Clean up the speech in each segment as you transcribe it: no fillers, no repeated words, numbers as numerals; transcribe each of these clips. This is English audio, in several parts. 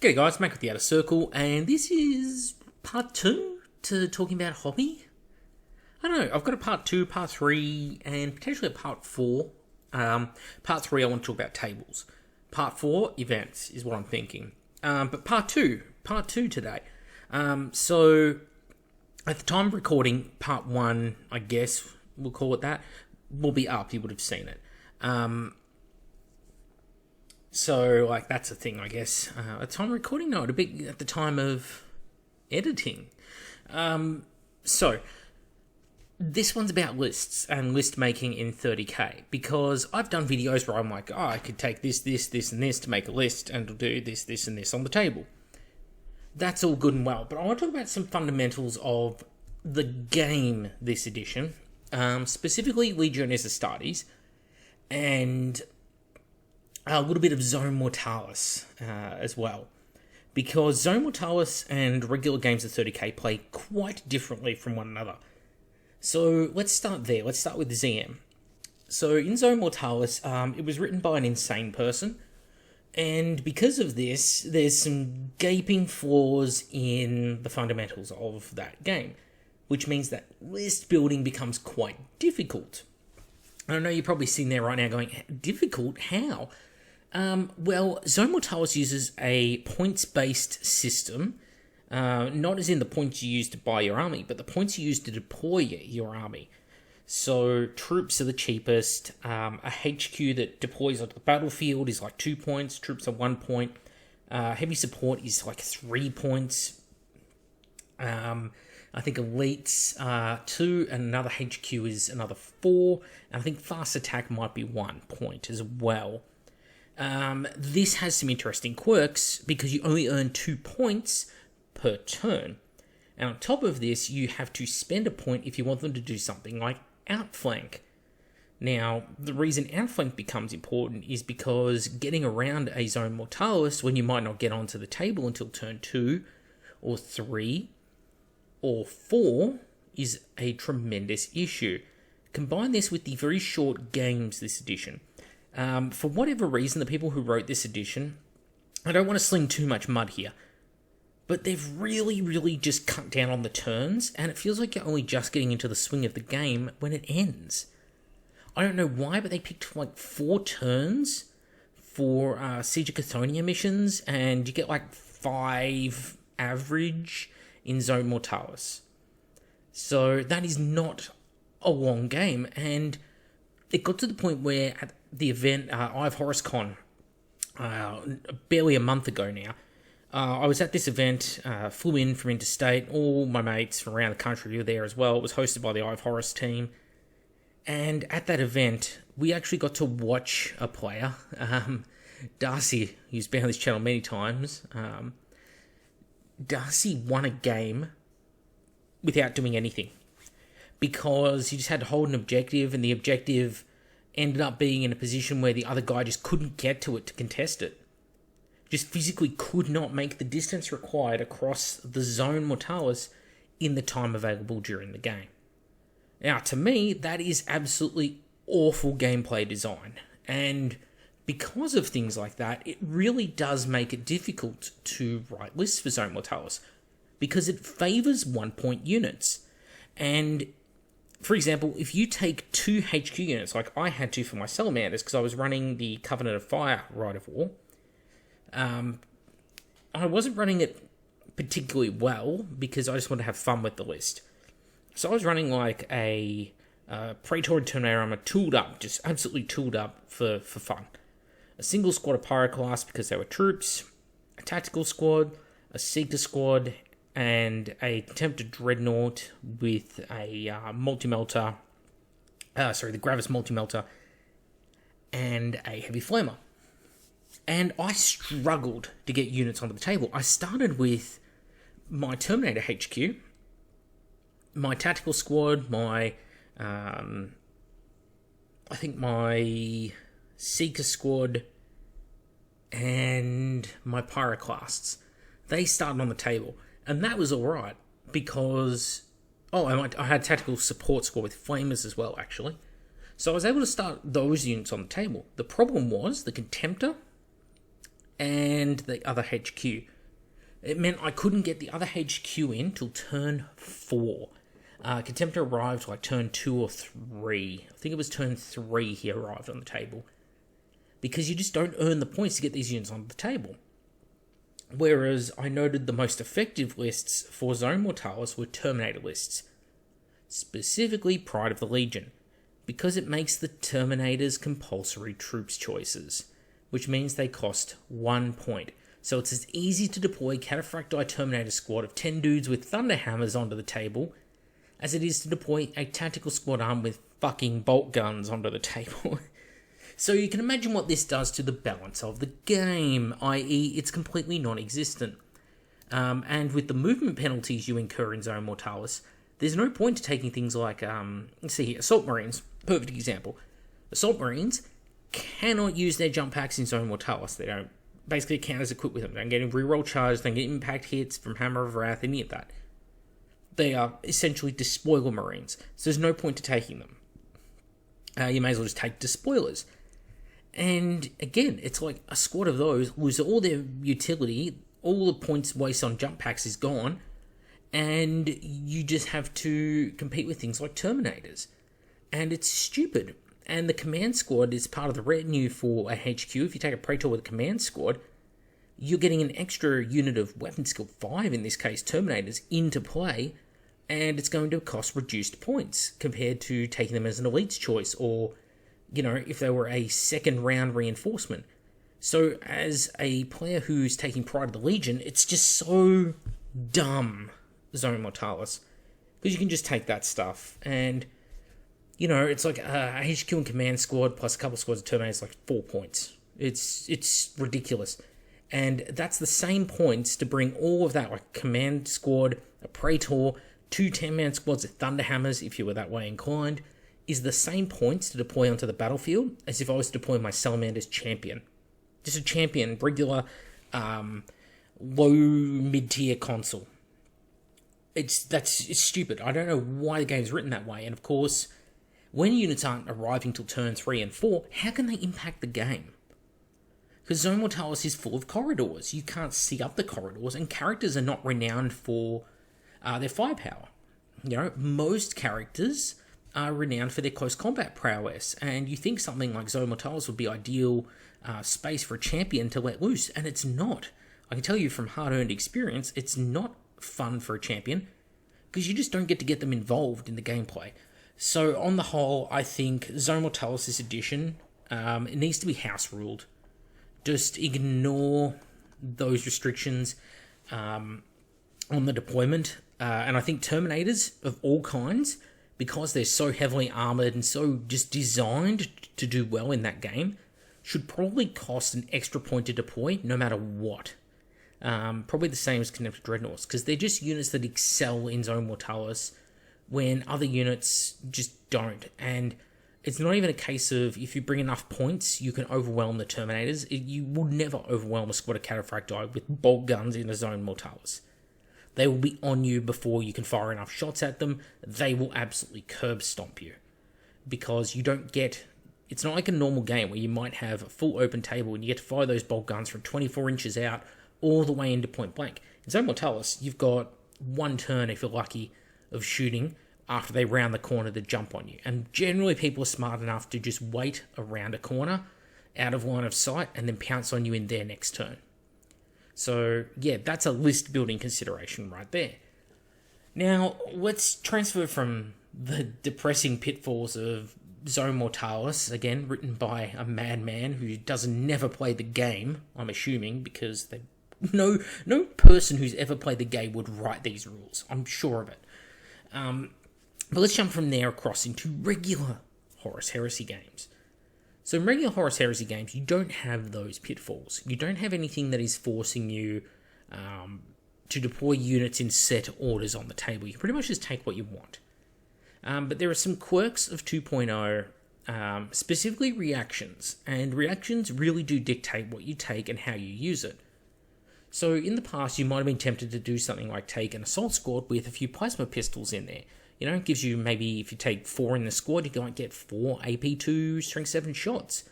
G'day guys, Mac with the Outer Circle, and this is part 2 to talking about hobby. I don't know, I've got a part 2, part 3, and potentially a part 4. Part 3 I want to talk about tables. Part 4, events, is what I'm thinking. But part 2 today. So, at the time of recording, part 1, I guess, we'll call it that, will be up, you would have seen it. So, that's a thing, I guess. At the time of recording? No, it'd be at the time of editing. So, this one's about lists and list making in 30k. Because I've done videos where I'm like, I could take this, and this to make a list, and it'll do this, and this on the table. That's all good and well. But I want to talk about some fundamentals of the game this edition. Specifically, Legiones Astartes. And a little bit of Zone Mortalis as well. Because Zone Mortalis and regular games of 30k play quite differently from one another. So let's start there. Let's start with ZM. So in Zone Mortalis, it was written by an insane person. And because of this, there's some gaping flaws in the fundamentals of that game. Which means that list building becomes quite difficult. I know you're probably sitting there right now going, difficult? How? Well, Zone Mortalis uses a points-based system, not as in the points you use to buy your army, but the points you use to deploy your army. So, troops are the cheapest. A HQ that deploys onto the battlefield is like 2 points. Troops are 1 point. Heavy support is like 3 points. I think elites are 2, and another HQ is another 4. And I think fast attack might be 1 point as well. This has some interesting quirks because you only earn 2 points per turn. And on top of this, you have to spend a point if you want them to do something like outflank. Now, the reason outflank becomes important is because getting around a Zone Mortalis when you might not get onto the table until turn 2 or 3 or 4 is a tremendous issue. Combine this with the very short games this edition. For whatever reason, the people who wrote this edition, I don't want to sling too much mud here, but they've really just cut down on the turns, and it feels like you're only just getting into the swing of the game when it ends. I don't know why, but they picked like 4 turns for Siege of Chthonian missions, and you get like 5 average in Zone Mortalis. So that is not a long game, and it got to the point where at the event, Ive HorusCon, barely a month ago now, I was at this event, flew in from interstate, all my mates from around the country were there as well. It was hosted by the Ive Horus team, and at that event, we actually got to watch a player, Darcy, who's been on this channel many times. Darcy won a game without doing anything, because he just had to hold an objective, and the objective ended up being in a position where the other guy just couldn't get to it to contest it. Just physically could not make the distance required across the Zone Mortalis in the time available during the game. Now, to me, that is absolutely awful gameplay design. And because of things like that, it really does make it difficult to write lists for Zone Mortalis, because it favours 1 point units. And for example, if you take 2 HQ units, like I had to for my Salamanders, because I was running the Covenant of Fire Rite of War, I wasn't running it particularly well, because I just wanted to have fun with the list. So I was running like a Praetorian Terminator armor tooled up, just absolutely tooled up for fun. A single squad of Pyroclast because they were troops, a tactical squad, a Seeker squad, and a Contemptor Dreadnought with a multi-melter, the Gravis multi-melter, and a Heavy Flamer. And I struggled to get units onto the table. I started with my Terminator HQ, my tactical squad, my Seeker squad, and my Pyroclasts. They started on the table. And that was alright, because I had tactical support squad with Flamers as well, actually. So I was able to start those units on the table. The problem was the Contemptor and the other HQ. It meant I couldn't get the other HQ in till turn 4. Contemptor arrived like turn 2 or 3. I think it was turn 3 he arrived on the table. Because you just don't earn the points to get these units on the table. Whereas I noted the most effective lists for Zone Mortalis were Terminator lists. Specifically Pride of the Legion. Because it makes the Terminators compulsory troops choices. Which means they cost 1 point. So it's as easy to deploy Cataphracti Terminator squad of 10 dudes with Thunderhammers onto the table as it is to deploy a tactical squad armed with fucking bolt guns onto the table. So you can imagine what this does to the balance of the game, i.e. it's completely non-existent. And with the movement penalties you incur in Zone Mortalis, there's no point to taking things like, let's see here, Assault Marines, perfect example. Assault Marines cannot use their jump packs in Zone Mortalis. They don't basically count as equipped with them. They don't get any reroll charges, they don't get impact hits from Hammer of Wrath, any of that. They are essentially Despoiler Marines, so there's no point to taking them. You may as well just take Despoilers. And again, it's like a squad of those lose all their utility, all the points wasted on jump packs is gone, and you just have to compete with things like Terminators. And it's stupid. And the command squad is part of the retinue for a HQ. If you take a Praetor with a command squad, you're getting an extra unit of weapon skill 5, in this case Terminators, into play, and it's going to cost reduced points compared to taking them as an elite's choice, or, you know, if they were a second round reinforcement. So as a player who's taking Pride of the Legion, it's just so dumb, Zone Mortalis, because you can just take that stuff, and, you know, it's like a HQ and command squad plus a couple of squads of Terminators, like 4 points. It's ridiculous. And that's the same points to bring all of that, like command squad, a Praetor, 2 10-man squads of Thunderhammers, if you were that way inclined, is the same points to deploy onto the battlefield as if I was deploying my Salamander's champion. Just a champion, regular, low mid-tier console. It's stupid. I don't know why the game's written that way. And of course, when units aren't arriving till turn 3 and 4, how can they impact the game? Because Zone Mortalis is full of corridors. You can't see up the corridors, and characters are not renowned for their firepower. You know, most characters are renowned for their close combat prowess, and you think something like Zone Mortalis would be ideal space for a champion to let loose, and it's not. I can tell you from hard-earned experience, it's not fun for a champion, because you just don't get to get them involved in the gameplay. So, on the whole, I think Zone Mortalis, this edition, it needs to be house-ruled. Just ignore those restrictions on the deployment. And I think Terminators of all kinds, because they're so heavily armoured and so just designed to do well in that game, should probably cost an extra point to deploy no matter what. Probably the same as Contemptor Dreadnoughts, because they're just units that excel in Zone Mortalis when other units just don't. And it's not even a case of if you bring enough points, you can overwhelm the Terminators. You would never overwhelm a squad of Cataphracti with bolt guns in a Zone Mortalis. They will be on you before you can fire enough shots at them. They will absolutely curb stomp you. Because you don't get... It's not like a normal game where you might have a full open table and you get to fire those bolt guns from 24 inches out all the way into point blank. In Zone Mortalis, you've got one turn, if you're lucky, of shooting after they round the corner to jump on you. And generally people are smart enough to just wait around a corner, out of line of sight, and then pounce on you in their next turn. So, yeah, that's a list building consideration right there. Now, let's transfer from the depressing pitfalls of Zone Mortalis, again, written by a madman who doesn't never play the game, I'm assuming, because no person who's ever played the game would write these rules. I'm sure of it. But let's jump from there across into regular Horus Heresy games. So in regular Horus Heresy games, you don't have those pitfalls. You don't have anything that is forcing you to deploy units in set orders on the table. You pretty much just take what you want. But there are some quirks of 2.0, specifically reactions. And reactions really do dictate what you take and how you use it. So in the past, you might have been tempted to do something like take an assault squad with a few plasma pistols in there. You know, it gives you maybe, if you take 4 in the squad, you might get 4 AP2 strength 7 shots.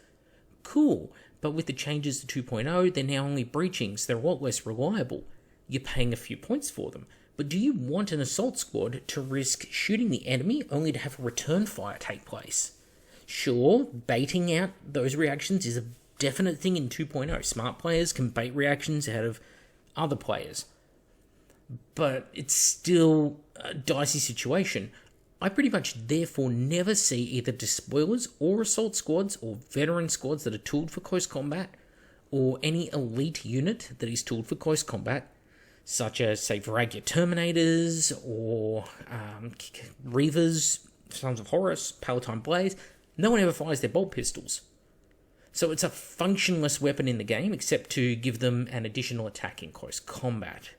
Cool. But with the changes to 2.0, they're now only breaching, so they're a lot less reliable. You're paying a few points for them. But do you want an assault squad to risk shooting the enemy only to have a return fire take place? Sure, baiting out those reactions is a definite thing in 2.0. Smart players can bait reactions out of other players. But it's still a dicey situation. I pretty much therefore never see either despoilers or assault squads or veteran squads that are tooled for close combat, or any elite unit that is tooled for close combat, such as, say, Varagya Terminators or Reavers, Sons of Horus, Palatine Blaze. No one ever fires their bolt pistols. So it's a functionless weapon in the game, except to give them an additional attack in close combat.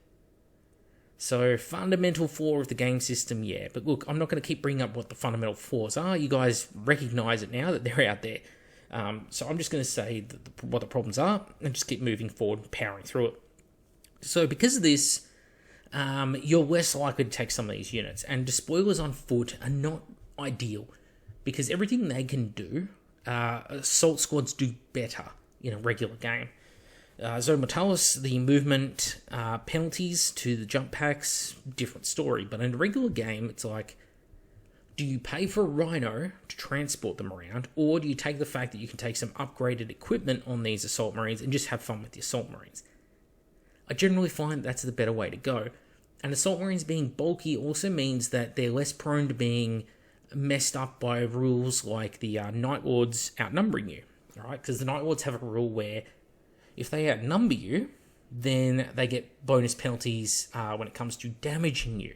So, fundamental flaw of the game system, yeah. But look, I'm not going to keep bringing up what the fundamental flaws are. You guys recognize it now that they're out there. So I'm just going to say what the problems are and just keep moving forward, powering through it. So because of this, you're less likely to take some of these units. And despoilers on foot are not ideal, because everything they can do, assault squads do better in a regular game. Zone Mortalis, the movement penalties to the jump packs, different story. But in a regular game, it's like, do you pay for a Rhino to transport them around, or do you take the fact that you can take some upgraded equipment on these Assault Marines and just have fun with the Assault Marines? I generally find that's the better way to go. And Assault Marines being bulky also means that they're less prone to being messed up by rules like the Night Lords outnumbering you, alright? Because the Night Lords have a rule where if they outnumber you, then they get bonus penalties when it comes to damaging you.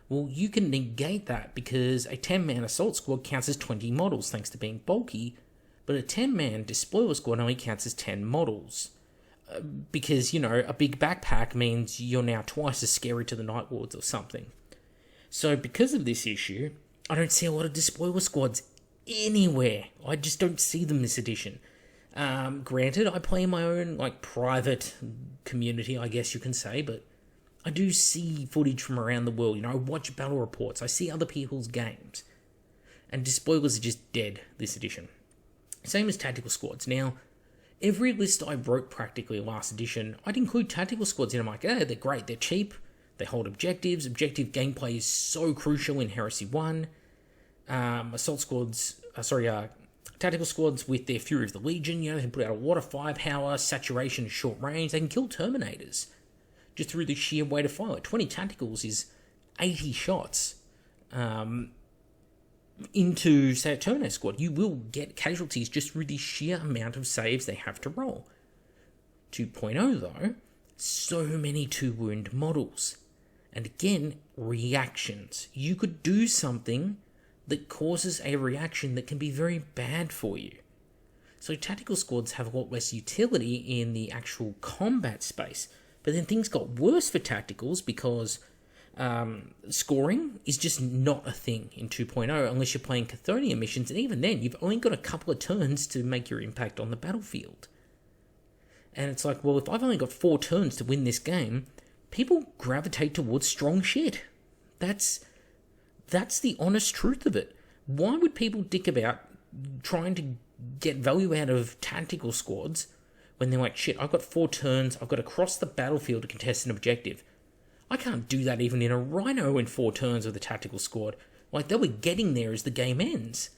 Well, you can negate that because a 10-man assault squad counts as 20 models thanks to being bulky, but a 10-man despoiler squad only counts as 10 models. Because, you know, a big backpack means you're now twice as scary to the Night Lords or something. So because of this issue, I don't see a lot of despoiler squads anywhere. I just don't see them this edition. Granted, I play in my own, like, private community, I guess you can say, but I do see footage from around the world. You know, I watch battle reports. I see other people's games. And despoilers are just dead this edition. Same as tactical squads. Now, every list I wrote practically last edition, I'd include tactical squads in. I'm like, they're great. They're cheap. They hold objectives. Objective gameplay is so crucial in Heresy 1. Tactical squads with their Fury of the Legion, you know, they can put out a lot of firepower, saturation, short range. They can kill Terminators just through the sheer weight of fire. Like 20 tacticals is 80 shots into, say, a Terminator squad. You will get casualties just through the sheer amount of saves they have to roll. 2.0, though, so many 2-wound models. And again, reactions. You could do something that causes a reaction that can be very bad for you. So tactical squads have a lot less utility in the actual combat space. But then things got worse for tacticals because scoring is just not a thing in 2.0 unless you're playing Chthonian missions, and even then, you've only got a couple of turns to make your impact on the battlefield. And it's like, well, if I've only got 4 turns to win this game, people gravitate towards strong shit. That's the honest truth of it. Why would people dick about trying to get value out of tactical squads when they're like, shit, I've got 4 turns, I've got to cross the battlefield to contest an objective. I can't do that even in a Rhino in 4 turns with a tactical squad. Like, they'll be getting there as the game ends.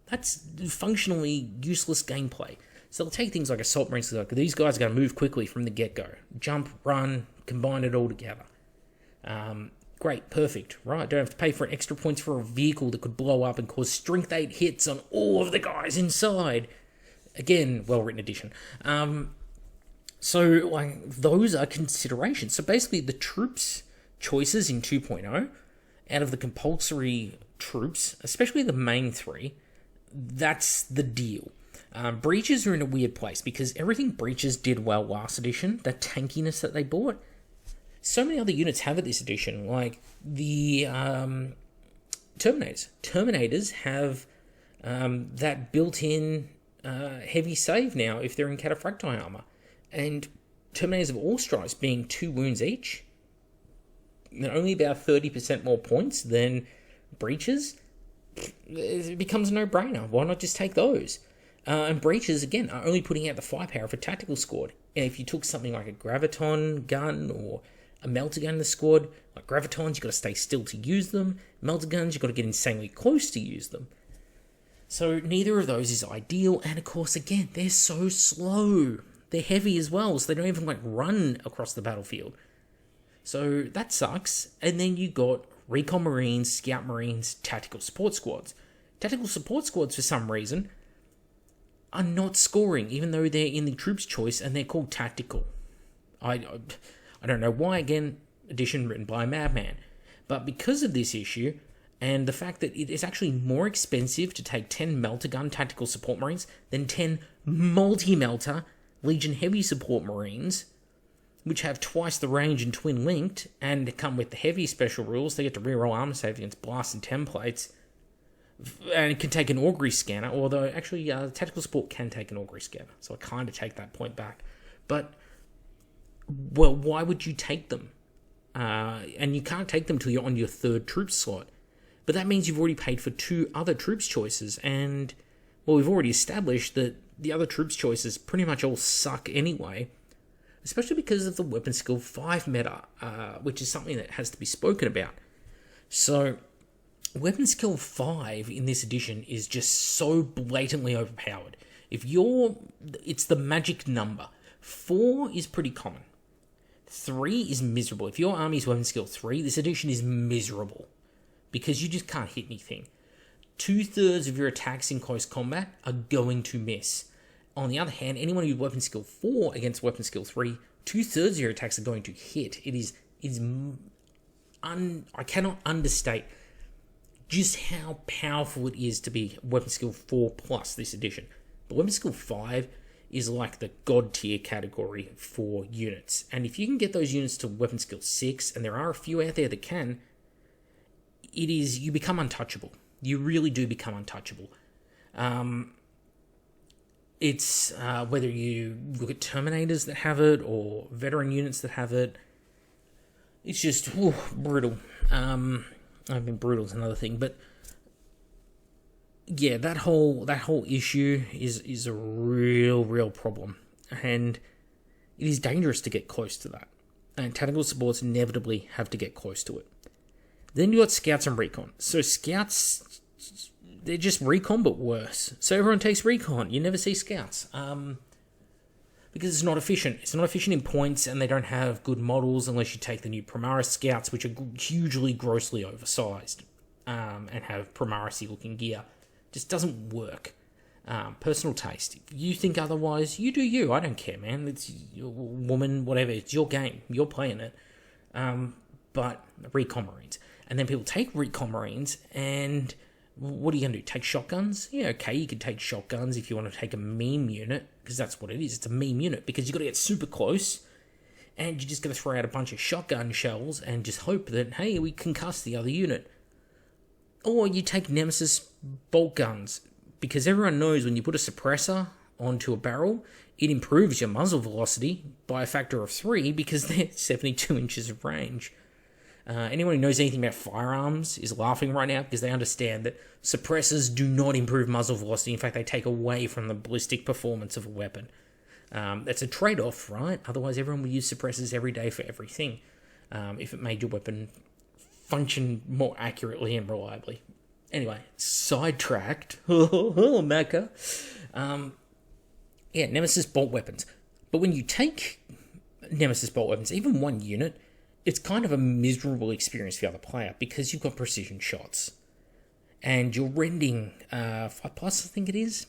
That's functionally useless gameplay. So they'll take things like Assault Marines, like, these guys are going to move quickly from the get-go. Jump, run, combine it all together. Great, perfect, right? Don't have to pay for extra points for a vehicle that could blow up and cause strength 8 hits on all of the guys inside. Again, well-written addition. So, like, those are considerations. So basically, the troops choices in 2.0, out of the compulsory troops, especially the main 3, that's the deal. Breaches are in a weird place because everything Breaches did well last edition, the tankiness that they brought, so many other units have it this edition, like the Terminators. Terminators have that built-in heavy save now if they're in Cataphractii armor. And Terminators of all stripes being 2 wounds each, and only about 30% more points than Breaches, it becomes a no-brainer. Why not just take those? And breaches, again, are only putting out the firepower of a tactical squad. And if you took something like a graviton gun or a melter gun in the squad, like gravitons, you've got to stay still to use them. Melter guns, you've got to get insanely close to use them. So neither of those is ideal. And of course, again, they're so slow. They're heavy as well, so they don't even run across the battlefield. So that sucks. And then you got Recon Marines, Scout Marines, Tactical Support Squads. Tactical Support Squads, for some reason, are not scoring, even though they're in the Troops Choice and they're called Tactical. I don't know why, again, edition written by a madman. But because of this issue, and the fact that it is actually more expensive to take 10 Melter Gun Tactical Support Marines than 10 Multi-Melter Legion Heavy Support Marines, which have twice the range and twin-linked, and come with the heavy special rules. They get to reroll armor save against blasts and templates, and it can take an augury scanner, although actually tactical support can take an augury scanner, so I kind of take that point back. But, well, why would you take them? And you can't take them till you're on your third troops slot. But that means you've already paid for 2 other troops choices, and, well, we've already established that the other troops choices pretty much all suck anyway, especially because of the weapon skill 5 meta, which is something that has to be spoken about. So, weapon skill 5 in this edition is just so blatantly overpowered. It's the magic number. 4 is pretty common. 3 is miserable. If your army's weapon skill 3, this edition is miserable, because you just can't hit anything. 2/3 of your attacks in close combat are going to miss. On the other hand, anyone who's weapon skill 4 against weapon skill 3, 2/3 of your attacks are going to hit. I cannot understate just how powerful it is to be weapon skill 4 plus this edition. But weapon skill 5 is like the god tier category for units. And if you can get those units to weapon skill 6, and there are a few out there that can, you become untouchable. You really do become untouchable. It's whether you look at Terminators that have it or veteran units that have it. It's just brutal. I mean, brutal is another thing, but yeah, that whole issue is a real problem, and it is dangerous to get close to that. And tactical supports inevitably have to get close to it. Then you got Scouts and Recon. So Scouts, they're just Recon but worse. So everyone takes Recon. You never see Scouts. Because it's not efficient. It's not efficient in points, and they don't have good models unless you take the new Primaris Scouts, which are hugely, grossly oversized, and have Primaris-y looking gear. Just doesn't work. Personal taste. If you think otherwise, you do you. I don't care, man. It's your woman, whatever. It's your game. You're playing it. But Recon Marines. And then people take Recon Marines, and what are you going to do? Take shotguns? Yeah, okay, you can take shotguns if you want to take a meme unit, because that's what it is. It's a meme unit, because you've got to get super close, and you're just going to throw out a bunch of shotgun shells and just hope that, hey, we concuss the other unit. Or you take Nemesis bolt guns, because everyone knows when you put a suppressor onto a barrel, it improves your muzzle velocity by a factor of 3, because they're 72 inches of range. Anyone who knows anything about firearms is laughing right now, because they understand that suppressors do not improve muzzle velocity. In fact, they take away from the ballistic performance of a weapon. That's a trade-off, right? Otherwise, everyone would use suppressors every day for everything, if it made your weapon function more accurately and reliably. Anyway, sidetracked. Mecca. Nemesis bolt weapons. But when you take Nemesis bolt weapons, even one unit, it's kind of a miserable experience for the other player, because you've got precision shots. And you're rending 5+, I think it is.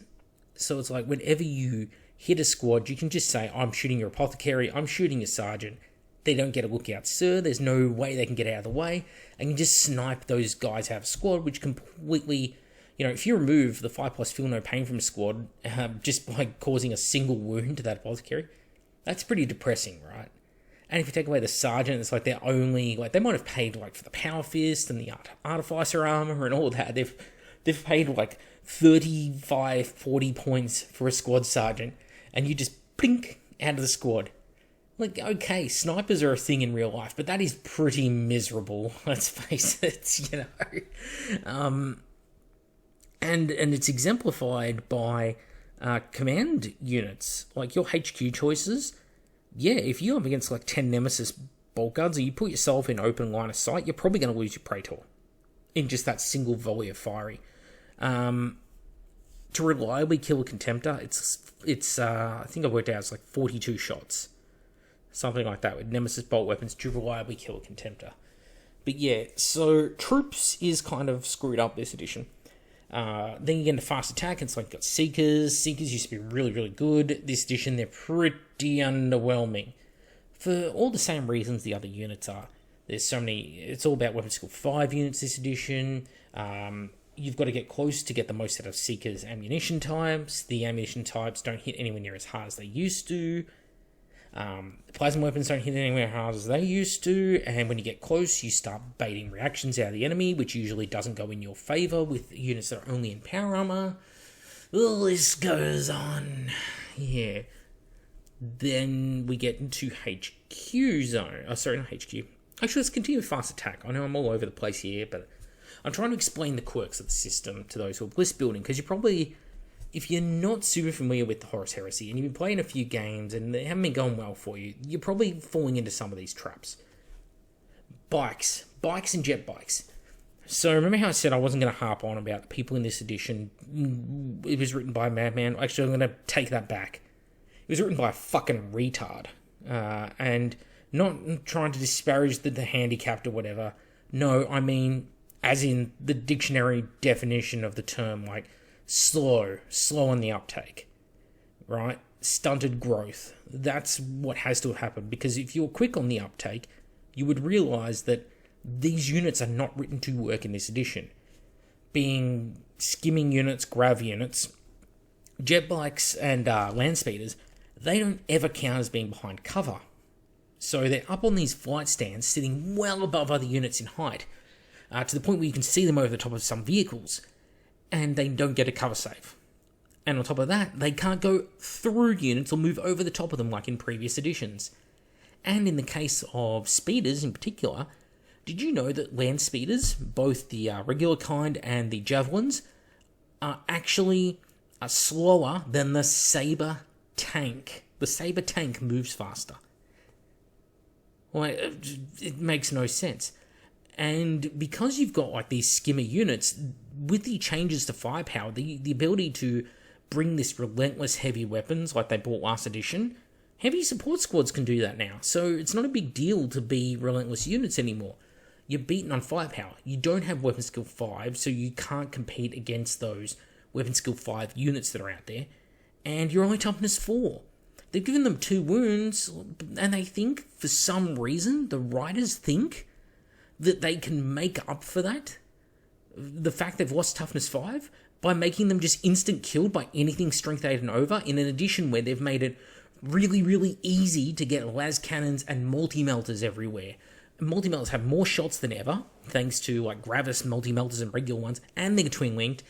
So it's like whenever you hit a squad, you can just say, I'm shooting your apothecary, I'm shooting your sergeant. They don't get a lookout, sir. There's no way they can get out of the way. And you just snipe those guys out of a squad, which completely, if you remove the 5+ feel no pain from a squad, just by causing a single wound to that apothecary, that's pretty depressing, right? And if you take away the sergeant, it's like they're only, they might have paid, for the power fist and the artificer armor and all that. They've paid, 35, 40 points for a squad sergeant, and you just blink out of the squad. Okay, snipers are a thing in real life, but that is pretty miserable, let's face it, And it's exemplified by command units, like your HQ choices. Yeah, if you're up against like 10 Nemesis bolt guards, or you put yourself in open line of sight, you're probably going to lose your Praetor in just that single volley of fiery. To reliably kill a Contemptor, it's I think I worked out it's like 42 shots, something like that, with Nemesis bolt weapons to reliably kill a Contemptor. But yeah, so troops is kind of screwed up this edition. Then you get into fast attack. It's like got Seekers. Seekers used to be really, really good. This edition, they're pretty underwhelming for all the same reasons the other units are. There's so many. It's all about weapon skill 5 units this edition. You've got to get close to get the most out of Seekers' ammunition types. The ammunition types don't hit anywhere near as hard as they used to. Plasma weapons don't hit anywhere as hard as they used to, and when you get close, you start baiting reactions out of the enemy, which usually doesn't go in your favour with units that are only in power armour. The list goes on. Yeah. Then we get into HQ zone. Oh, sorry, not HQ. Actually, let's continue with fast attack. I know I'm all over the place here, but I'm trying to explain the quirks of the system to those who are list building, because you probably, if you're not super familiar with the Horus Heresy and you've been playing a few games and they haven't been going well for you, you're probably falling into some of these traps. Bikes and jet bikes. So remember how I said I wasn't going to harp on about the people in this edition? It was written by a madman. Actually, I'm going to take that back. It was written by a fucking retard. And not trying to disparage the handicapped or whatever. No, I mean, as in the dictionary definition of the term, like, slow on the uptake, right? Stunted growth. That's what has to have happened, because if you're quick on the uptake, you would realise that these units are not written to work in this edition. Being skimming units, grav units, jet bikes and land speeders, they don't ever count as being behind cover. So they're up on these flight stands, sitting well above other units in height, to the point where you can see them over the top of some vehicles, and they don't get a cover save. And on top of that, they can't go through units or move over the top of them like in previous editions. And in the case of speeders in particular, did you know that land speeders, both the regular kind and the javelins, are actually slower than the Sabre tank? The Sabre tank moves faster. Well, it makes no sense. And because you've got like these skimmer units, with the changes to firepower, the ability to bring this relentless heavy weapons like they bought last edition, heavy support squads can do that now. So it's not a big deal to be relentless units anymore. You're beaten on firepower. You don't have weapon skill 5, so you can't compete against those weapon skill 5 units that are out there. And you're only toughness 4. They've given them 2 wounds, and they think, for some reason, the writers think that they can make up for that, the fact they've lost toughness 5, by making them just instant killed by anything strength 8 and over, in an edition where they've made it really, really easy to get las cannons and multi-melters everywhere. Multi-melters have more shots than ever, thanks to like Gravis multi-melters and regular ones, and they're twin-linked,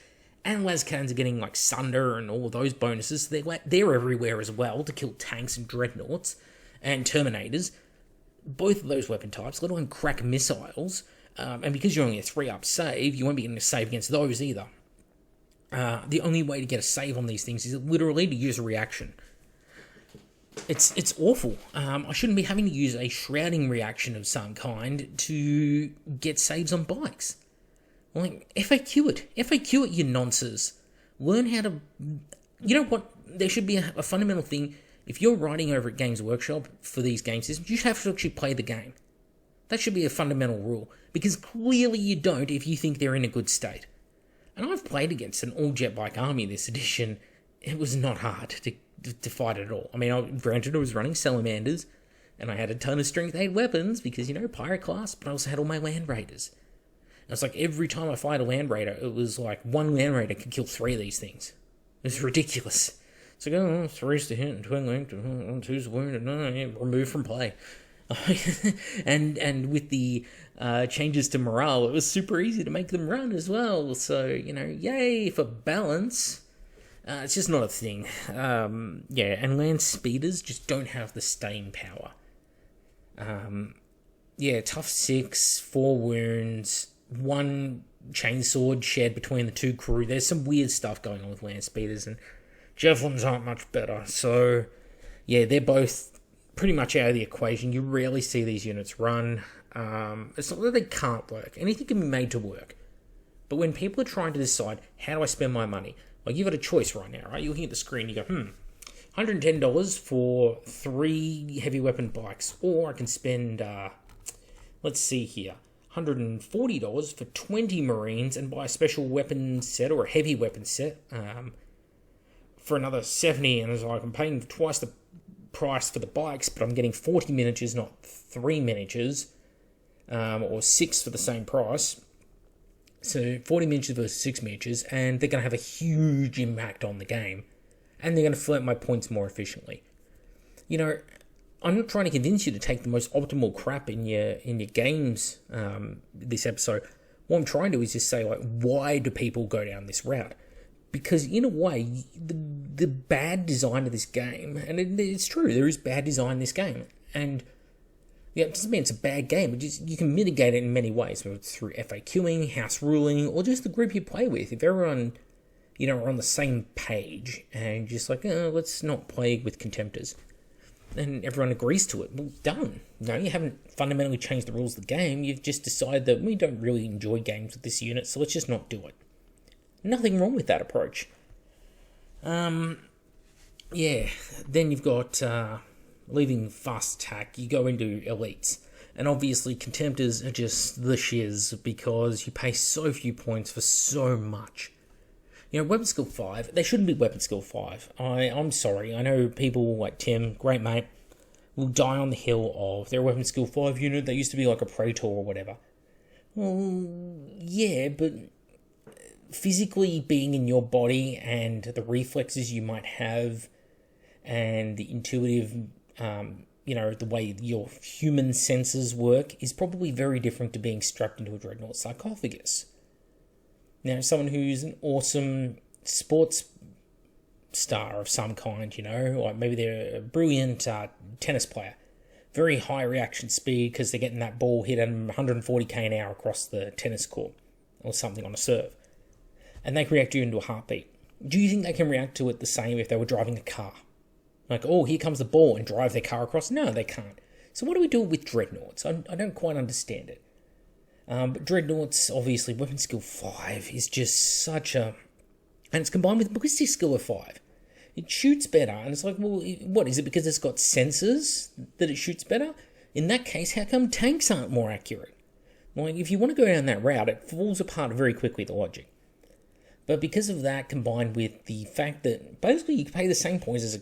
and las cannons are getting like Sunder and all of those bonuses. They're everywhere as well to kill tanks and dreadnoughts and Terminators. Both of those weapon types, let alone crack missiles, and because you're only a 3-up save, you won't be getting a save against those either. The only way to get a save on these things is literally to use a reaction. It's awful. I shouldn't be having to use a shrouding reaction of some kind to get saves on bikes. Like, FAQ it, you nonces. Learn how to... You know what? There should be a fundamental thing. If you're writing over at Games Workshop for these game systems, you have to actually play the game. That should be a fundamental rule, because clearly you don't if you think they're in a good state. And I've played against an all-jet bike army this edition. It was not hard to fight at all. I mean, granted, I was running Salamanders, and I had a ton of Strength 8 weapons, because, Pirate class, but I also had all my Land Raiders. And it's like, every time I fight a Land Raider, it was like, one Land Raider could kill 3 of these things. It was ridiculous. It's like, 3's to hit, and twin linked, 2's wounded, removed from play. and with the changes to morale, it was super easy to make them run as well. So, yay for balance. It's just not a thing. And land speeders just don't have the staying power. Tough 6, 4 wounds, 1 chainsword shared between the 2 crew. There's some weird stuff going on with land speeders, and Javelins aren't much better. So, yeah, they're both pretty much out of the equation. You rarely see these units run. It's not that they can't work. Anything can be made to work. But when people are trying to decide, how do I spend my money? Like, you've got a choice right now, right? You're looking at the screen, you go, $110 for 3 heavy weapon bikes. Or I can spend, let's see here, $140 for 20 Marines and buy a special weapon set or a heavy weapon set for another $70. And it's like, I'm paying twice the price for the bikes, but I'm getting 40 miniatures, not 3 miniatures, or 6 for the same price. So 40 miniatures versus 6 miniatures, and they're going to have a huge impact on the game. And they're going to float my points more efficiently. You know, I'm not trying to convince you to take the most optimal crap in your games this episode. What I'm trying to do is just say, like, why do people go down this route? Because in a way, the bad design of this game, and it's true, there is bad design in this game. And yeah, it doesn't mean it's a bad game. You can mitigate it in many ways, whether it's through FAQing, house ruling, or just the group you play with. If everyone, are on the same page and just like, let's not play with contemptors, and everyone agrees to it, well, done. No, you haven't fundamentally changed the rules of the game. You've just decided that we don't really enjoy games with this unit, so let's just not do it. Nothing wrong with that approach. Then you've got... leaving fast attack, you go into elites. And obviously, contemptors are just the shiz because you pay so few points for so much. Weapon skill 5, they shouldn't be weapon skill 5. I'm sorry, I know people like Tim, great mate, will die on the hill of their weapon skill 5 unit that used to be like a Praetor or whatever. Well, yeah, but physically being in your body and the reflexes you might have and the intuitive the way your human senses work is probably very different to being strapped into a Dreadnought sarcophagus. Now, someone who's an awesome sports star of some kind, or maybe they're a brilliant tennis player, very high reaction speed because they're getting that ball hit at 140k an hour across the tennis court or something on a serve, and they can react to you into a heartbeat. Do you think they can react to it the same if they were driving a car? Like, oh, here comes the ball, and drive their car across? No, they can't. So what do we do with Dreadnoughts? I don't quite understand it. But Dreadnoughts, obviously, weapon skill 5 is just such a... And it's combined with ballistic skill of 5. It shoots better, and it's like, well, what, is it because it's got sensors that it shoots better? In that case, how come tanks aren't more accurate? Like, if you want to go down that route, it falls apart very quickly, the logic. But because of that, combined with the fact that basically you can pay the same points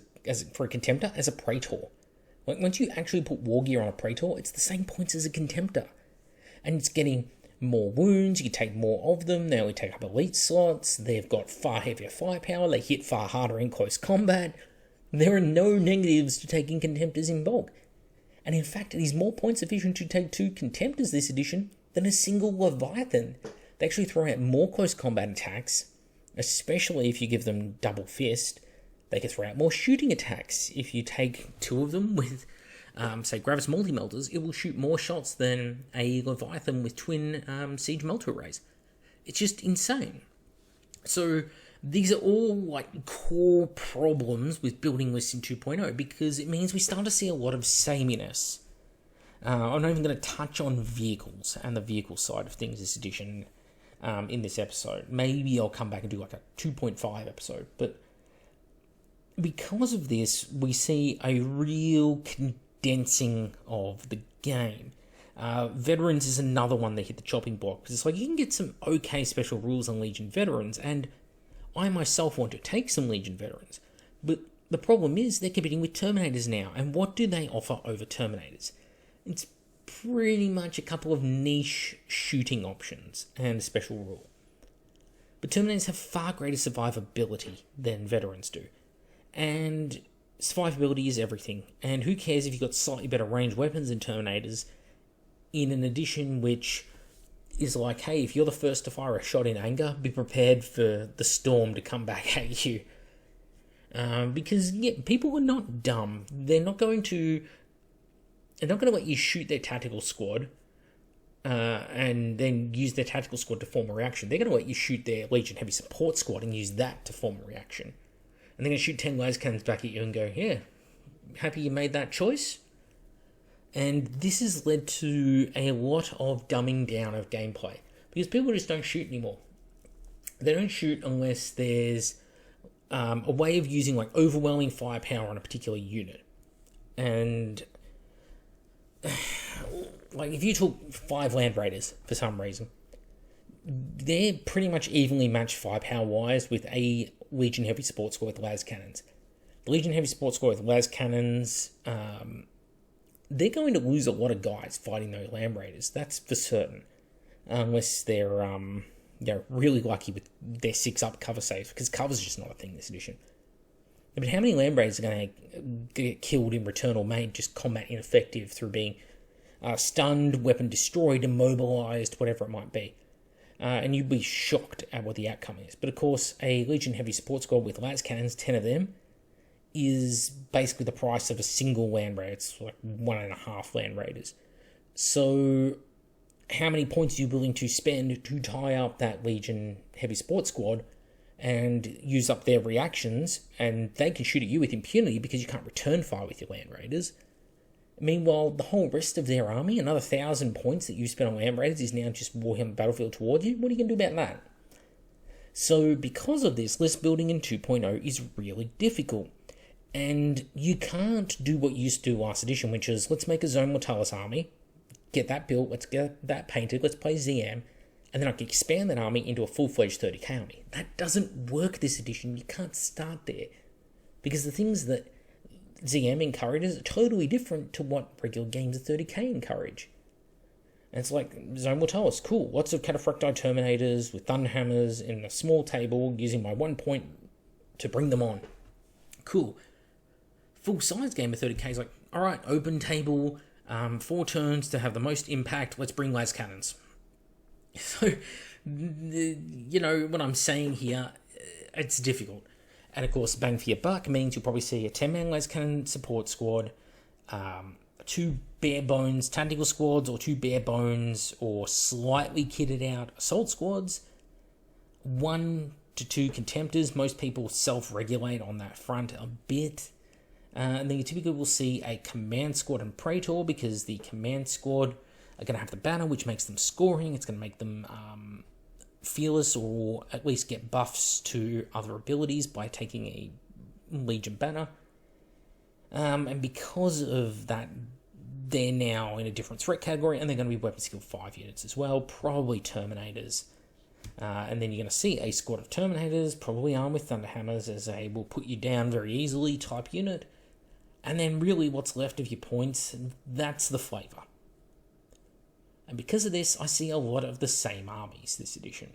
for a Contemptor as a Praetor. Like, once you actually put war gear on a Praetor, it's the same points as a Contemptor. And it's getting more wounds, you can take more of them, they only take up elite slots, they've got far heavier firepower, they hit far harder in close combat. There are no negatives to taking Contemptors in bulk. And in fact, it is more points efficient to take 2 Contemptors this edition than a single Leviathan. They actually throw out more close combat attacks, especially if you give them double fist. They can throw out more shooting attacks. If you take 2 of them with, say, Gravis Multi-Melters, it will shoot more shots than a Leviathan with twin Siege Melter Arrays. It's just insane. So these are all like core problems with building lists in 2.0 because it means we start to see a lot of sameness. I'm not even going to touch on vehicles and the vehicle side of things this edition in this episode. Maybe I'll come back and do like a 2.5 episode, but because of this, we see a real condensing of the game. Veterans is another one that hit the chopping block, because it's like you can get some okay special rules on Legion Veterans, and I myself want to take some Legion Veterans, but the problem is they're competing with Terminators now, and what do they offer over Terminators? It's pretty much a couple of niche shooting options and a special rule. But Terminators have far greater survivability than Veterans do. And survivability is everything. And who cares if you've got slightly better ranged weapons than Terminators in an edition which is like, hey, if you're the first to fire a shot in anger, be prepared for the storm to come back at you. Because, yeah, people are not dumb. They're not going to let you shoot their tactical squad and then use their tactical squad to form a reaction. They're going to let you shoot their Legion Heavy Support squad and use that to form a reaction. and they're going to shoot 10 las cannons back at you and go, yeah, happy you made that choice? And this has led to a lot of dumbing down of gameplay, because people just don't shoot anymore. They don't shoot unless there's a way of using like overwhelming firepower on a particular unit. And like if you took 5 Land Raiders for some reason, they're pretty much evenly matched firepower wise with a Legion Heavy Support Squad with las cannons. The Legion Heavy Support Squad with las cannons, they're going to lose a lot of guys fighting those Land Raiders. That's for certain, unless they're really lucky with their 6-up cover saves, because cover's just not a thing this edition. But how many Land Raiders are going to get killed in return or made just combat ineffective through being stunned, weapon destroyed, immobilized, whatever it might be? And you'd be shocked at what the outcome is. But of course, a Legion Heavy Support Squad with las cannons, 10 of them, is basically the price of a single Land Raider. It's like 1.5 Land Raiders. So how many points are you willing to spend to tie up that Legion Heavy Support Squad and use up their reactions, and they can shoot at you with impunity because you can't return fire with your Land Raiders? Meanwhile, the whole rest of their army, another 1,000 points that you spent on Land Raiders, is now just Warhammer Battlefield towards you. What are you going to do about that? So because of this, list building in 2.0 is really difficult. And you can't do what you used to do last edition, which is, let's make a Zone Mortalis army, get that built, let's get that painted, let's play ZM, and then I can expand that army into a full-fledged 30k army. That doesn't work this edition. You can't start there. Because the things that ZM encourages are totally different to what regular games of 30k encourage. And it's like, Zone Mortalis, cool. Lots of Cataphractii Terminators with Thunderhammers in a small table, using my 1 point to bring them on. Cool. Full-size game of 30k is like, alright, open table, 4 turns to have the most impact, let's bring las cannons. So, what I'm saying here, it's difficult. And of course, bang for your buck means you'll probably see a 10-man las cannon support squad, 2 bare bones tactical squads, or 2 bare bones or slightly kitted out assault squads, 1 to 2 contemptors. Most people self-regulate on that front a bit. And then you typically will see a command squad and praetor, because the command squad are going to have the banner, which makes them scoring. It's going to make them fearless, or at least get buffs to other abilities by taking a Legion banner. And because of that, they're now in a different threat category, and they're going to be weapon skill 5 units as well, probably Terminators. And then you're going to see a squad of Terminators, probably armed with Thunderhammers, as a will put you down very easily type unit. And then really what's left of your points, that's the flavour. And because of this, I see a lot of the same armies this edition.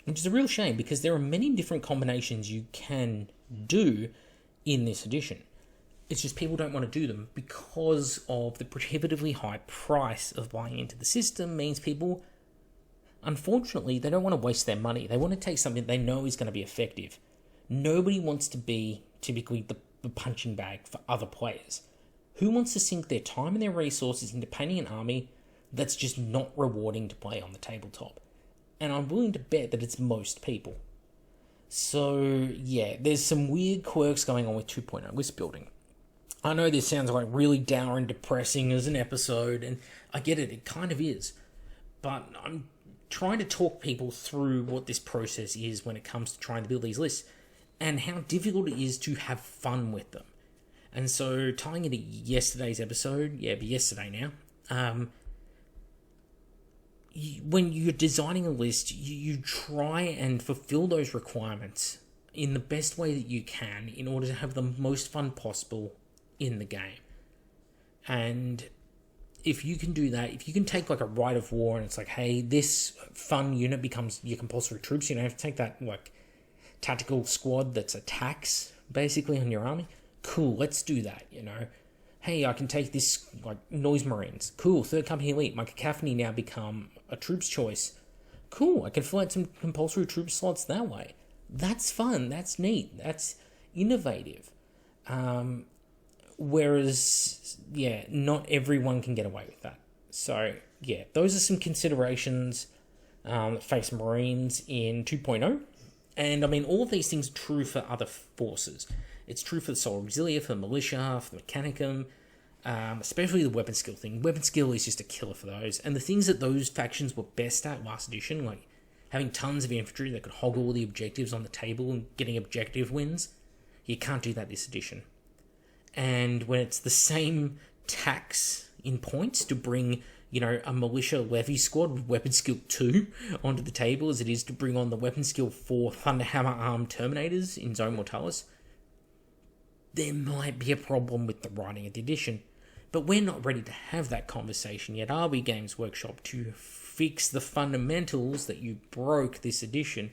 Which is a real shame, because there are many different combinations you can do in this edition. It's just people don't want to do them because of the prohibitively high price of buying into the system. Means people, unfortunately, they don't want to waste their money. They want to take something they know is going to be effective. Nobody wants to be typically the punching bag for other players. Who wants to sink their time and their resources into painting an army that's just not rewarding to play on the tabletop? And I'm willing to bet that it's most people. So, yeah, there's some weird quirks going on with 2.0 list building. I know this sounds like really dour and depressing as an episode, and I get it, it kind of is. But I'm trying to talk people through what this process is when it comes to trying to build these lists, and how difficult it is to have fun with them. And so, tying into yesterday's episode, it'd be yesterday now, when you're designing a list, you try and fulfill those requirements in the best way that you can in order to have the most fun possible in the game. And if you can do that, if you can take like a Rite of War and it's like, hey, this fun unit becomes your compulsory troops, you don't have to take that like tactical squad that's attacks basically on your army. Cool, let's do that, Hey, I can take this like Noise Marines. Cool, 3rd Company Elite. My Cacophony now become a troops choice. Cool, I can fill out some compulsory troop slots that way. That's fun, that's neat, that's innovative. Whereas, not everyone can get away with that. So, those are some considerations that face Marines in 2.0. And I mean, all of these things are true for other forces. It's true for the Solar Auxilia, for the Militia, for the Mechanicum, especially the weapon skill thing. Weapon skill is just a killer for those. And the things that those factions were best at last edition, like having tons of infantry that could hog all the objectives on the table and getting objective wins, you can't do that this edition. And when it's the same tax in points to bring, a militia levy squad with weapon skill 2 onto the table as it is to bring on the weapon skill 4 Thunderhammer armed Terminators in Zone Mortalis, there might be a problem with the writing of the edition. But we're not ready to have that conversation yet, are we, Games Workshop, to fix the fundamentals that you broke this edition?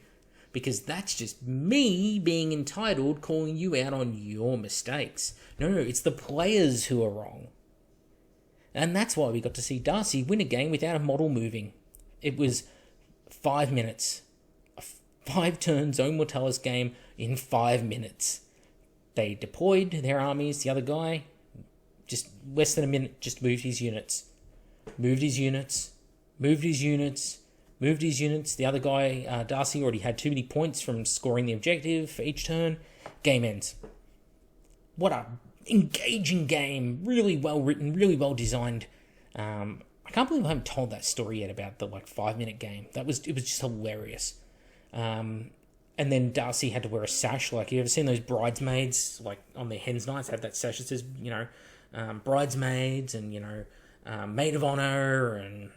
Because that's just me being entitled, calling you out on your mistakes. No, it's the players who are wrong. And that's why we got to see Darcy win a game without a model moving. It was 5 minutes. A 5-turn Zone Mortalis game in 5 minutes. They deployed their armies. The other guy, just less than a minute, just moved his units. Moved his units. The other guy, Darcy, already had too many points from scoring the objective for each turn. Game ends. What a engaging game. Really well written, really well designed. I can't believe I haven't told that story yet about the 5-minute game. It was just hilarious. And then Darcy had to wear a sash. You ever seen those bridesmaids, on their hens nights, have that sash that says, bridesmaids and, maid of honor and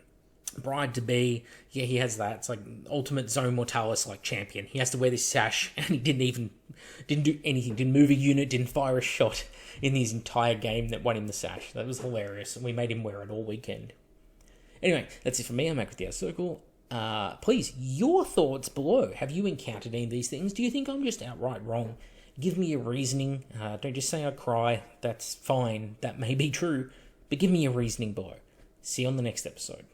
bride to be. Yeah, he has that. It's like ultimate Zone Mortalis champion. He has to wear this sash, and he didn't do anything. Didn't move a unit. Didn't fire a shot in his entire game that won him the sash. That was hilarious, and we made him wear it all weekend. Anyway, that's it for me. I'm Mac with the Outer Circle. Please, your thoughts below. Have you encountered any of these things? Do you think I'm just outright wrong? Give me your reasoning. Don't just say I cry. That's fine. That may be true. But give me your reasoning below. See you on the next episode.